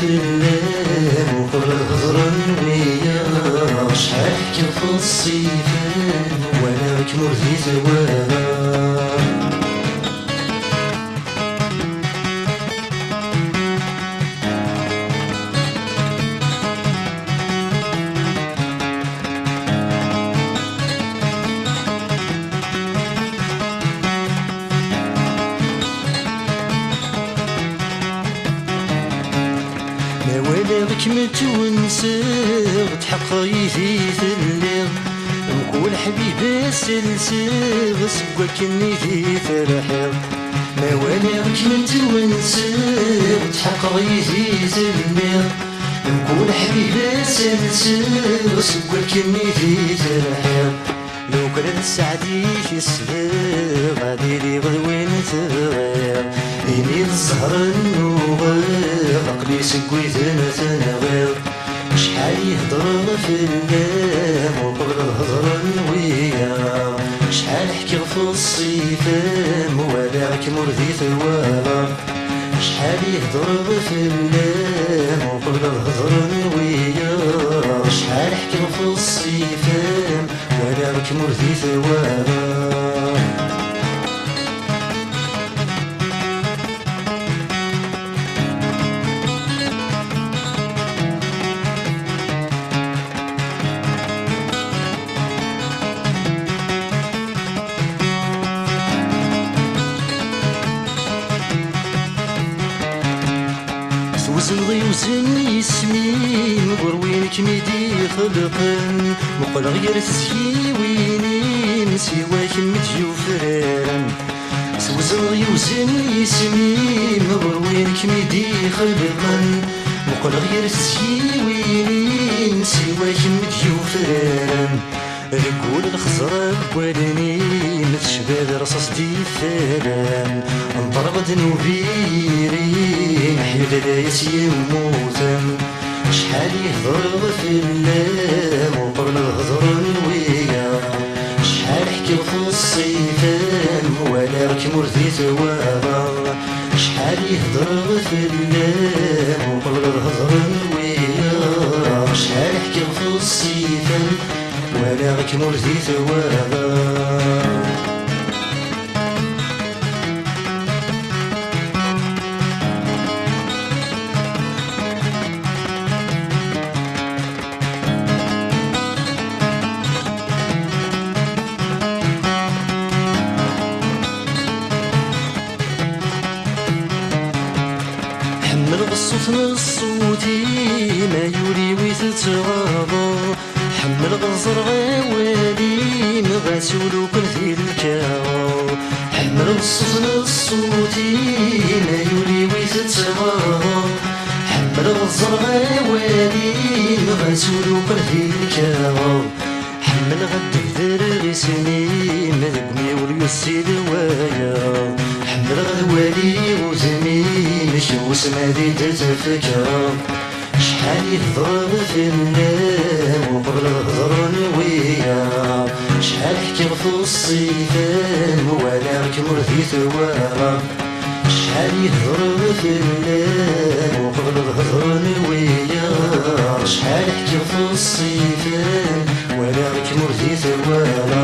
في الليل وقبل الهضرة ويا شحال حكي في الصيفان وانا راك مرضي ثواب. مواليك متونسغ تحقيتي ثليغ نقول حبيبي سلسغ سوا كنيتي ترحيغ. مواليك متونسغ تحقيتي ثليغ نقول حبيبي سلسغ سوا كنيتي ترحيغ. لو كانت سعدي تسبغ غادي لي غدوين تغير إني الزهر النوغير عقلي سكويت نتنغير. شحال يهضر في الليل وقبل الهضرة الويا شحال حكي في الصيفان موالعك مرضي ثوابا. شحال يهضر في الليل وقبل الهضرة الويا شحال حكي في الصيفان موالعك مرضي ثوابا. وزنغي وزن يسمين غروينك ميدي خلقن مقل غير تسكي وينين سواك متجوفران. وزنغي وزن يسمين غروينك ميدي خلقن مقل غير تسكي وينين سواك متجوفران. رجول الخزرة بوالنين تشباب رصاص ديفالان انطرق ذنوبيرين حيل دايس يموتن. شحال يهضر في الليل وقبل الهضرة الويا شحال حكي في الصيفان ولا راك مرضي ثوابا. شحال يهضر في الليل وقبل الهضرة الويا شحال حكي في الصيفان ولا راك مرضي ثوابا. حمل غصوت نصوتي ما يوري ويتتغاضى حمل غزر غوالي مغاسولو كن في الكاو. حمل غصوت نصوتي ما يوري ويتتغاضى حمل غزر غوالي مغاسولو كن في الكاو. حمل غد ذر غسني مذقمي واليسي دوايا حمل غوالي وزني مشي وسمادي تتفكر. شحال يهضر في الليل وقبل الهضرة الويا شحال حكي في الصيفان ولا راك مرضي ثوابا. شحال يهضر في الليل وقبل الهضرة الويا شحال حكي في الصيفان ولا راك مرضي ثوابا.